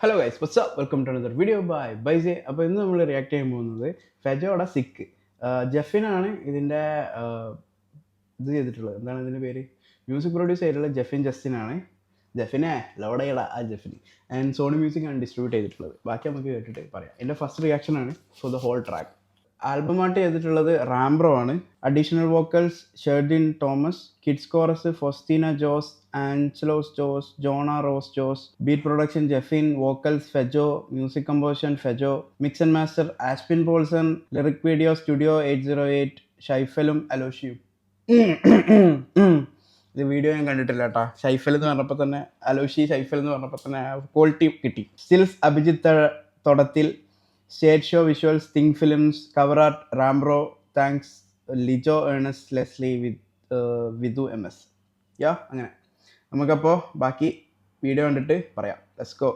Hello guys, what's up, welcome to another video by ബൈസെ. അപ്പോൾ ഇന്ന് നമ്മൾ റിയാക്ട് ചെയ്യാൻ പോകുന്നത് ഫെജോയുടെ സിക്ക്. ജെഫിനാണ് ഇതിൻ്റെ ഇത് ചെയ്തിട്ടുള്ളത്. എന്താണ് ഇതിൻ്റെ പേര്? മ്യൂസിക് പ്രൊഡ്യൂസ് ചെയ്തിട്ടുള്ളത് ജെഫിൻ ജസ്റ്റിനാണ്. ജെഫിനെ ലൗഡയുടെ ആ ജെഫിൻ ആൻഡ് സോണി മ്യൂസിക് ആണ് ഡിസ്ട്രിബ്യൂട്ട് ചെയ്തിട്ടുള്ളത്. ബാക്കി നമുക്ക് കേട്ടിട്ട് പറയാം. എൻ്റെ ഫസ്റ്റ് റിയാക്ഷനാണ് ഫോർ ദ ഹോൾ ട്രാക്ക്. ആൽബമായിട്ട് ചെയ്തിട്ടുള്ളത് റാംബ്രോ ആണ്. Additional vocals Sherdin Thomas, kids chorus Faustina Jose, Angelos Jose, Jona Rose Jose, beat production Jeffin, vocals Fejo, music composition Fejo, mix and master Aspin Paulson, lyric video studio 808, ഷൈഫലും അലോഷിയും. ഇത് വീഡിയോ ഞാൻ കണ്ടിട്ടില്ല കേട്ടോ. ഷൈഫൽ എന്ന് പറഞ്ഞപ്പോൾ തന്നെ അലോഷി ഷൈഫൽ എന്ന് പറഞ്ഞപ്പോൾ തന്നെ ക്വാളിറ്റി കിട്ടി. Stills Abhijith Thodathil, stage show visuals think films, cover art Rambro, thanks Lijo Ernest Leslie Vidhu MS. Yeah, അങ്ങനെ നമുക്കപ്പോൾ ബാക്കി വീഡിയോ കണ്ടിട്ട് പറയാം. Let's go.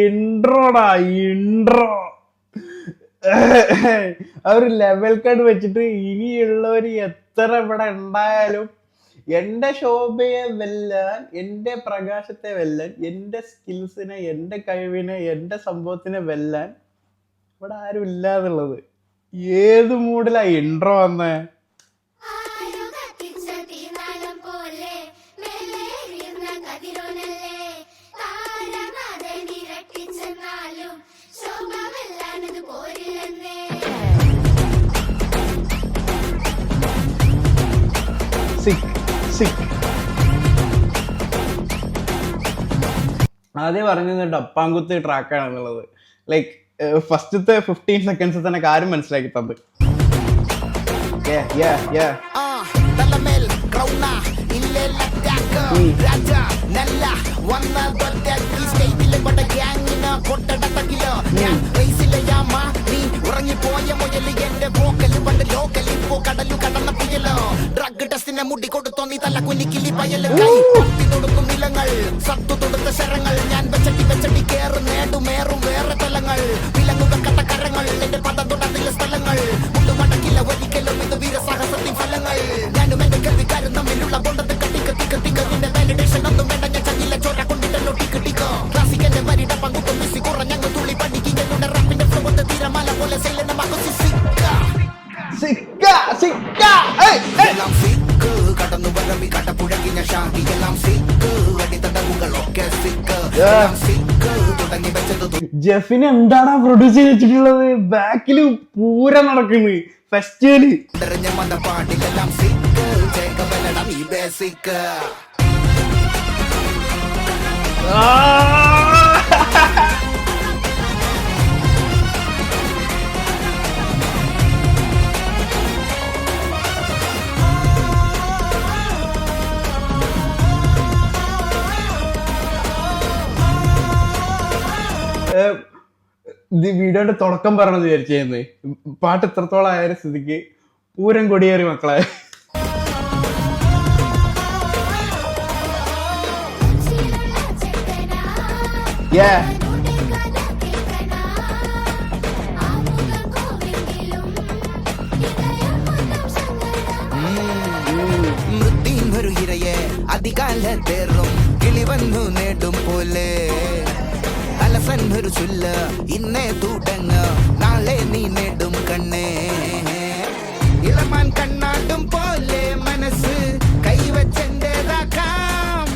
ഇൻട്രോടാ, ഇൻട്രോ ആ ഒരു ലെവൽ കാർഡ് വെച്ചിട്ട് ഇനിയുള്ളവർ എത്ര ഇവിടെ ഉണ്ടായാലും എൻ്റെ ശോഭയെ വെല്ലാൻ, എൻ്റെ പ്രകാശത്തെ വെല്ലാൻ, എൻ്റെ സ്കിൽസിനെ, എൻ്റെ കഴിവിനെ, എൻ്റെ സംഭവത്തിനെ വെല്ലാൻ ഇവിടെ ആരും ഇല്ലാന്നുള്ളത്. ഏത് മൂഡിലാ ഇൻട്രോ വന്നേ? ആദ്യം പറഞ്ഞത് ഡപ്പാങ്കുത്ത് ട്രാക്കാണെന്നുള്ളത്. ലൈക്ക് ഫസ്റ്റത്തെ 15 seconds തന്നെ കാര്യം മനസ്സിലാക്കി തന്നത്. മുടി കൊടുത്തോ നീ തല്ല കുനിക്കിലി പയലും തൊടുത്തു നിലങ്ങൾ സത്തു തൊടുത്ത ശരങ്ങൾ ഞാൻ വെച്ചടി കേറ് നേടുമേറും വേറെ തലങ്ങൾ വിലങ്ങുക കട്ടക്കരങ്ങൾ എന്റെ പദം തൊടത്തിലെ സ്ഥലങ്ങൾ മുട്ടുമടക്കില്ല ഒരിക്കലും ഇത് വീരസാഹസത്തിൻ ഫലങ്ങൾ ഞാനും എന്റെ കൽവിക്കാരും തമ്മിലുള്ള ബോണ്ടത് കട്ടിക്ക് നിന്റെ വാലിഡേഷൻ ഒന്നും വേണ്ട ഞാൻ ചങ്ങില്ല ചോര കൊണ്ടിട്ടല്ലോ ടിക്കോ ക്ലാസിക്കന്റെ വരിട പങ്കുത്തും മിസ്സി കുറഞ്ഞങ്ങ് തുള്ളി പഠിക്കുക എന്നുടെ റാപ്പിന്റെ ഫ്ലോ കൊണ്ട് തീരമാല പോലെ സൈലനമാക്കും കടന്നു വരവി കടപ്പുഴകിഞ്ഞ ഷാഹി എല്ലാം സിക്ക് അടിത്തടവുകളൊക്കെ സിക്ക് തുടങ്ങി വെച്ചത്. ജെഫിന് എന്താണ് പ്രൊഡ്യൂസ് ചെയ്തിട്ടുള്ളത്? ബാക്കില് പൂരം നടക്കുന്നത് ഫെസ്റ്റിവല്. പാട്ടിലെല്ലാം സിക്ക് ചേക്കബലടം ഈ ബേസിക്ക്. വീഡിയോയുടെ തുടക്കം പറഞ്ഞത് വിചാരിച്ചത് പാട്ട് എത്രത്തോളം ആയ സ്ഥിതിക്ക് പൂരം കൊടിയേറി മക്കളെ. മൃത്യുന്നൊരു ഇരയെ അധികാലത്തേറും കിളിവന്നു നേടും പോലെ ഒരു ചൊല്ല ഇന്നേ തുടങ്ങ നാളെ നീ നേടും കണ്ണേ ഇളമാൻ കണ്ണാടും പോലെ മനസ്സ് കൈവച്ചെന്റേതാക്കാം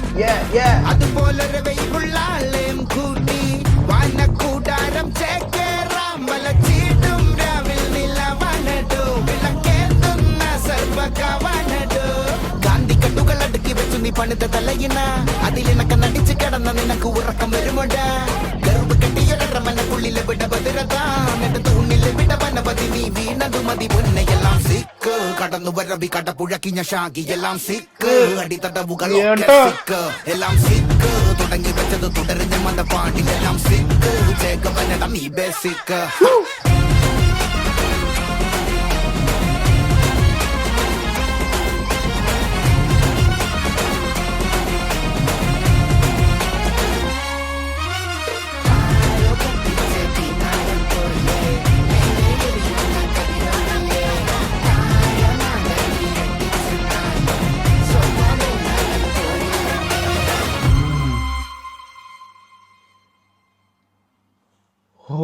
അതുപോലൊരു വെയിലുള്ളാളേം കൂട്ടി വാനക്കൂടാരം ചേക്കേറാം വലച്ചീട്ടും രാവിൽ നിലവനടോ വിളക്കേന്തുന്ന സർവകവനടോ ഗാന്ധിക്കട്ടുകൾ അടുക്കി വെച്ചു നീ പണിത തലയിന അതിലിണക്ക നടിച്ചു കിടന്ന നിനക്ക് ഉറക്കം വരുമുണ്ട് ുള്ളിലെ വിട ഭദ്രതൂണിലെ വിട വനപതി നീ വീണതു മതി പൊന്നെയെല്ലാം സിക്ക് കടന്നു വരവി കടപ്പുഴക്കിഞ്ഞ ഷാഗി എല്ലാം സിക്ക് അടിത്തടവുകളൊക്കെ സിക്ക് എല്ലാം സിക്ക് തുടങ്ങി വെച്ചത് തുടരുന്ന മതപ്പാടിലെല്ലാം സിക്ക് ചേക്കവനടം ഈ ബേസിക്ക്.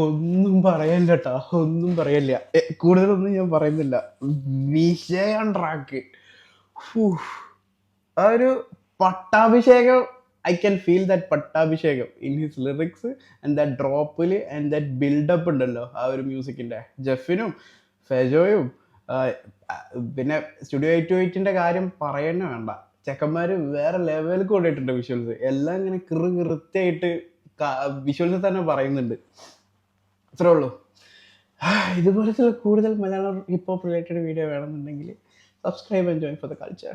ഒന്നും പറയല്ല കേട്ടോ, ഒന്നും പറയല്ല. കൂടുതലൊന്നും ഞാൻ പറയുന്നില്ല. വിഷയം ട്രാക്ക് ആ ഒരു പട്ടാഭിഷേകം. ഐ ക്യാൻ ഫീൽ ദാറ്റ് പട്ടാഭിഷേകം in his lyrics and that ഡ്രോപ്പിൽ ആൻഡ് ദാറ്റ് ബിൽഡപ്പ് ഉണ്ടല്ലോ ആ ഒരു മ്യൂസിക്കിൻ്റെ. ജെഫിനും ഫെജോയും പിന്നെ സ്റ്റുഡിയോ 808ൻ്റെ കാര്യം പറയണ വേണ്ട. ചെക്കന്മാർ വേറെ ലെവലിൽ കൊണ്ടിട്ടുണ്ട് വിഷ്വൽസ് എല്ലാം. ഇങ്ങനെ കൃത്യമായിട്ട് വിഷ്വൽസ് തന്നെ പറയുന്നുണ്ട്. അത്രേ ഉള്ളൂ. ഇതുപോലത്തെ കൂടുതൽ Malayalam hip hop related video വേണമെന്നുണ്ടെങ്കിൽ subscribe and join for the culture.